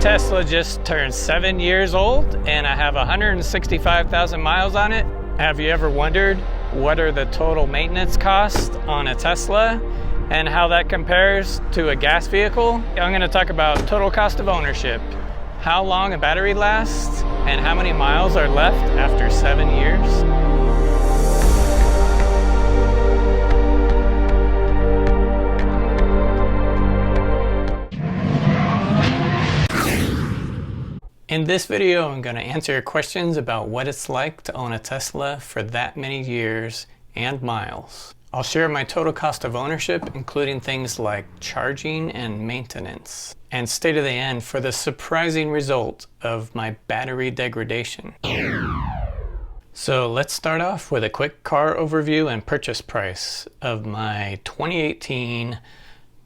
Tesla just turned 7 years old and I have 165,000 miles on it. Have you ever wondered what are the total maintenance costs on a Tesla and how that compares to a gas vehicle? I'm going to talk about total cost of ownership, how long a battery lasts, and how many miles are left after 7 years. In this video, I'm going to answer your questions about what it's like to own a Tesla for that many years and miles. I'll share my total cost of ownership, including things like charging and maintenance, and stay to the end for the surprising result of my battery degradation. So let's start off with a quick car overview and purchase price of my 2018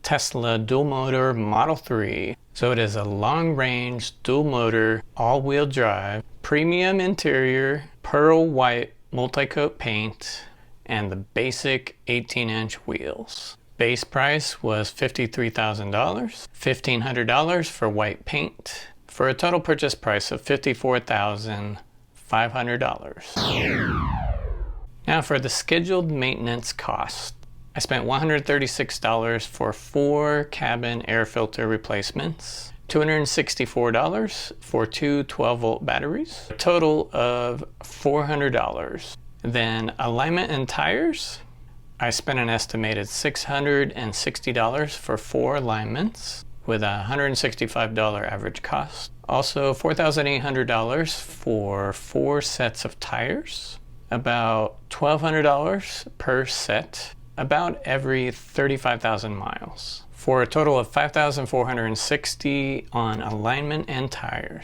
Tesla dual motor Model 3. So it is a long-range dual motor all-wheel drive, premium interior, pearl white multi-coat paint, and the basic 18-inch wheels. Base price was $53,000, $1,500 for white paint, for a total purchase price of $54,500. Now for the scheduled maintenance cost. I spent $136 for 4 cabin air filter replacements, $264 for 2 12-volt batteries, a total of $400. Then alignment and tires, I spent an estimated $660 for 4 alignments with a $165 average cost. Also $4,800 for 4 sets of tires, about $1,200 per set, about every 35,000 miles, for a total of $5,460 on alignment and tires.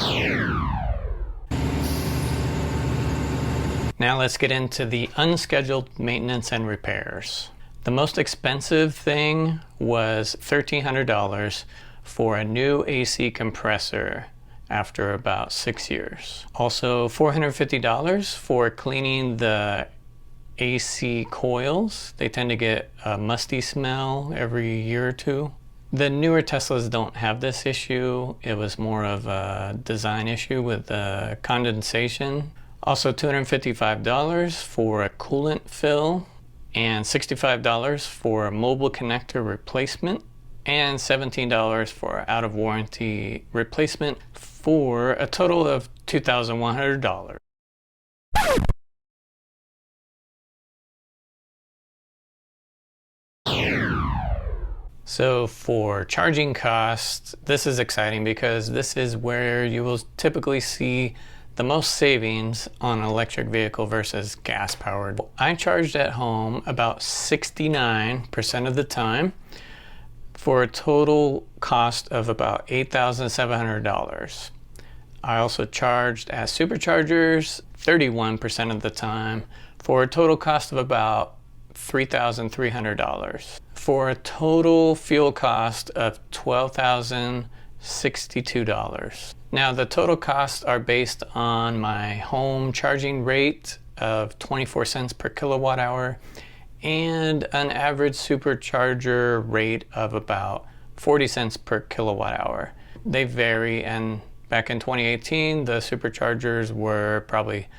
Now let's get into the unscheduled maintenance and repairs. The most expensive thing was $1,300 for a new AC compressor after about 6 years. Also $450 for cleaning the AC coils. They tend to get a musty smell every year or two. The newer Teslas don't have this issue. It was more of a design issue with the condensation. Also $255 for a coolant fill, and $65 for a mobile connector replacement, and $17 for out of warranty replacement, for a total of $2,100. So for charging costs, this is exciting because this is where you will typically see the most savings on an electric vehicle versus gas powered. I charged at home about 69% of the time for a total cost of about $8,700. I also charged at superchargers 31% of the time for a total cost of about $3,300, for a total fuel cost of $12,062. Now the total costs are based on my home charging rate of 24 cents per kilowatt hour and an average supercharger rate of about 40 cents per kilowatt hour. They vary, and back in 2018 the superchargers were probably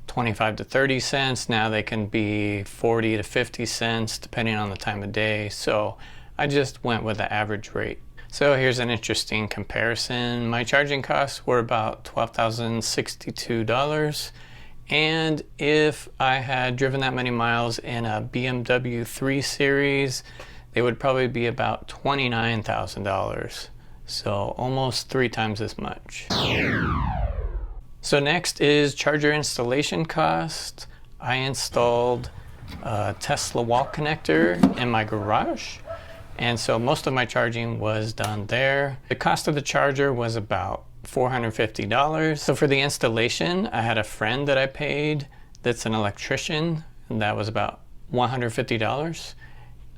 25 to 30 cents. Now they can be 40 to 50 cents depending on the time of day. So I just went with the average rate. So here's an interesting comparison. My charging costs were about $12,062. And if I had driven that many miles in a BMW 3 Series, they would probably be about $29,000. So almost 3 times as much. So next is charger installation cost. I installed a Tesla wall connector in my garage, and so most of my charging was done there. The cost of the charger was about $450. So for the installation, I had a friend that I paid that's an electrician, and that was about $150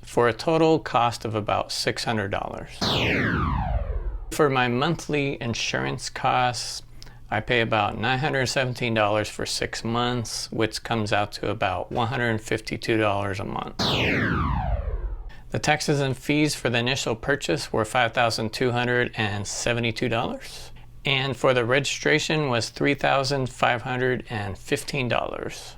for a total cost of about $600. For my monthly insurance costs, I pay about $917 for 6 months, which comes out to about $152 a month. The taxes and fees for the initial purchase were $5,272, And for the registration was $3,515.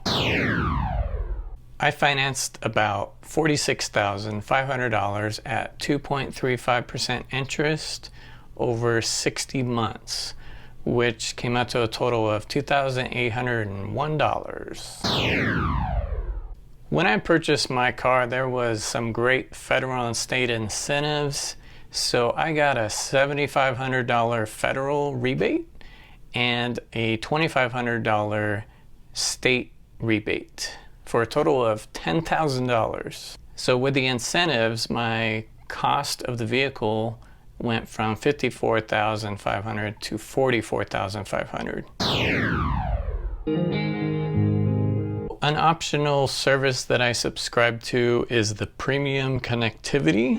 I financed about $46,500 at 2.35% interest over 60 months, which came out to a total of $2,801. When I purchased my car, there was some great federal and state incentives. So I got a $7,500 federal rebate and a $2,500 state rebate for a total of $10,000. So with the incentives, my cost of the vehicle went from $54,500 to $44,500. An optional service that I subscribe to is the premium connectivity,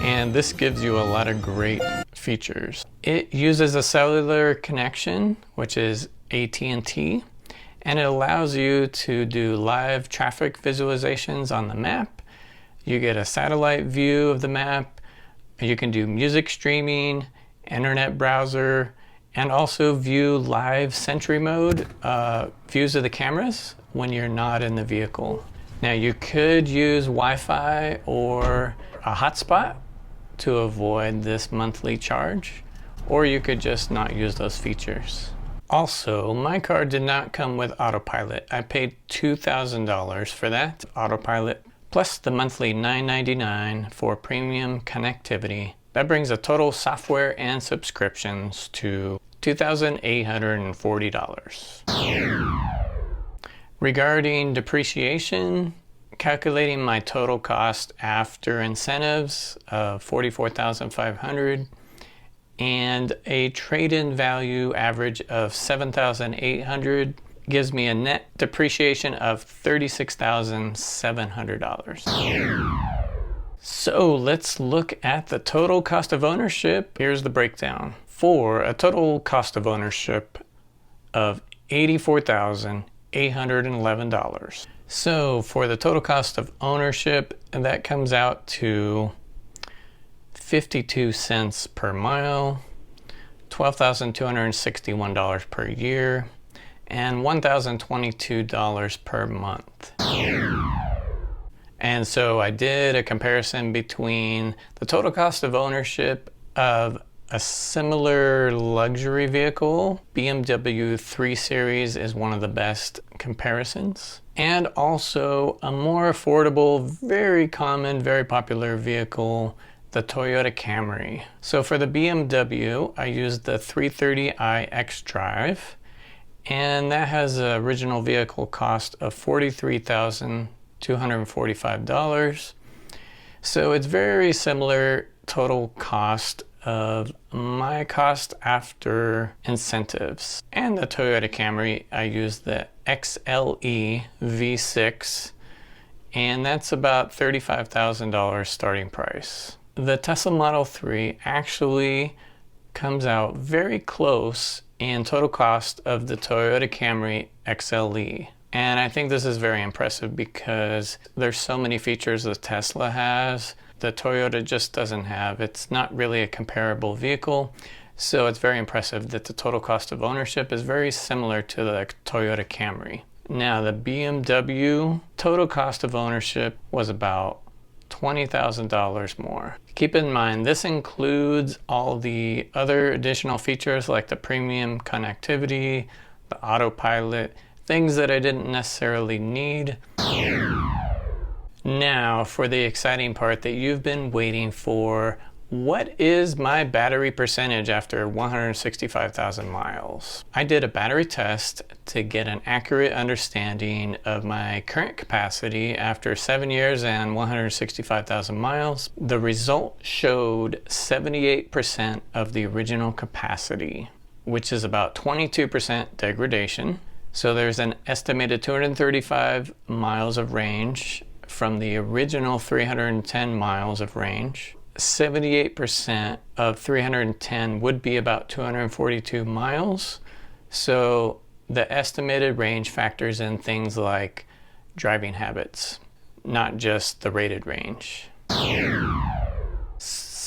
and this gives you a lot of great features. It uses a cellular connection, which is AT&T, and it allows you to do live traffic visualizations on the map. You get a satellite view of the map. You can do music streaming, internet browser, and also view live Sentry mode views of the cameras when you're not in the vehicle. Now you could use Wi-Fi or a hotspot to avoid this monthly charge, or you could just not use those features. Also, my car did not come with autopilot. I paid $2,000 for that autopilot, plus the monthly $999 for premium connectivity. That brings the total software and subscriptions to $2,840. Regarding depreciation, calculating my total cost after incentives of $44,500 and a trade-in value average of $7,800 gives me a net depreciation of $36,700. So let's look at the total cost of ownership. Here's the breakdown. For a total cost of ownership of $84,811. So for the total cost of ownership, that comes out to 52 cents per mile, $12,261 per year, and $1,022 per month. And so I did a comparison between the total cost of ownership of a similar luxury vehicle. BMW 3 Series is one of the best comparisons. And also a more affordable, very common, very popular vehicle, the Toyota Camry. So for the BMW, I used the 330i xDrive, and that has an original vehicle cost of $43,245. So it's very similar total cost of my cost after incentives. And the Toyota Camry, I used the XLE V6, and that's about $35,000 starting price. The Tesla Model 3 actually comes out very close in total cost of the Toyota Camry XLE. And I think this is very impressive because there's so many features that Tesla has the Toyota just doesn't have. It's not really a comparable vehicle. So it's very impressive that the total cost of ownership is very similar to the Toyota Camry. Now the BMW total cost of ownership was about $20,000 more. Keep in mind, this includes all the other additional features like the premium connectivity, the autopilot, things that I didn't necessarily need. Now for the exciting part that you've been waiting for. What is my battery percentage after 165,000 miles? I did a battery test to get an accurate understanding of my current capacity after 7 years and 165,000 miles. The result showed 78% of the original capacity, which is about 22% degradation. So there's an estimated 235 miles of range from the original 310 miles of range. 78% of 310 would be about 242 miles. So the estimated range factors in things like driving habits, not just the rated range.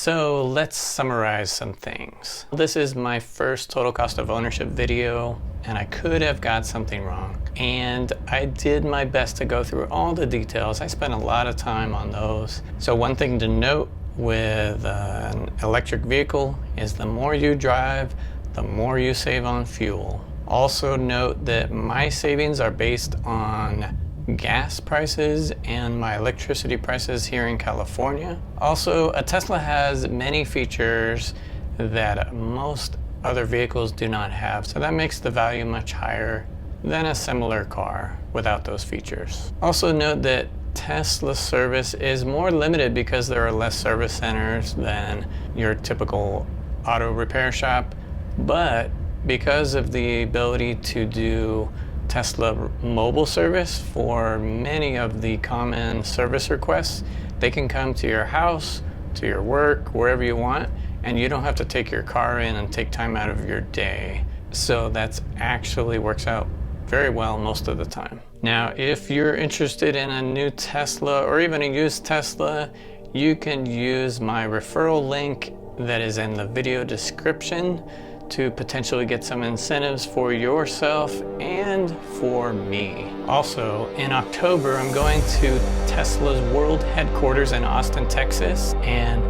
So let's summarize some things. This is my first total cost of ownership video, and I could have got something wrong. And I did my best to go through all the details. I spent a lot of time on those. So one thing to note with an electric vehicle is the more you drive, the more you save on fuel. Also note that my savings are based on gas prices and my electricity prices here in California. Also, a Tesla has many features that most other vehicles do not have, so that makes the value much higher than a similar car without those features. Also note that Tesla service is more limited because there are less service centers than your typical auto repair shop, but because of the ability to do Tesla mobile service for many of the common service requests, they can come to your house, to your work, wherever you want, and you don't have to take your car in and take time out of your day. So that's actually works out very well most of the time. Now, if you're interested in a new Tesla or even a used Tesla, you can use my referral link that is in the video description to potentially get some incentives for yourself and for me. Also, in October, I'm going to Tesla's world headquarters in Austin, Texas, and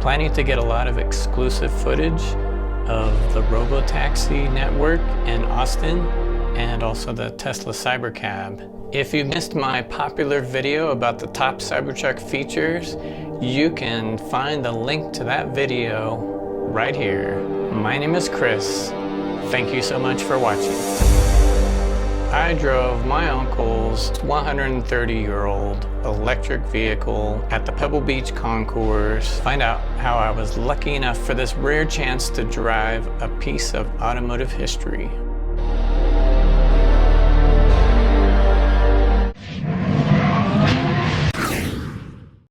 planning to get a lot of exclusive footage of the Robotaxi network in Austin and also the Tesla Cybercab. If you missed my popular video about the top Cybertruck features, you can find the link to that video right here. My name is Chris. Thank you so much for watching. I drove my uncle's 130-year-old electric vehicle at the Pebble Beach Concours. Find out how I was lucky enough for this rare chance to drive a piece of automotive history.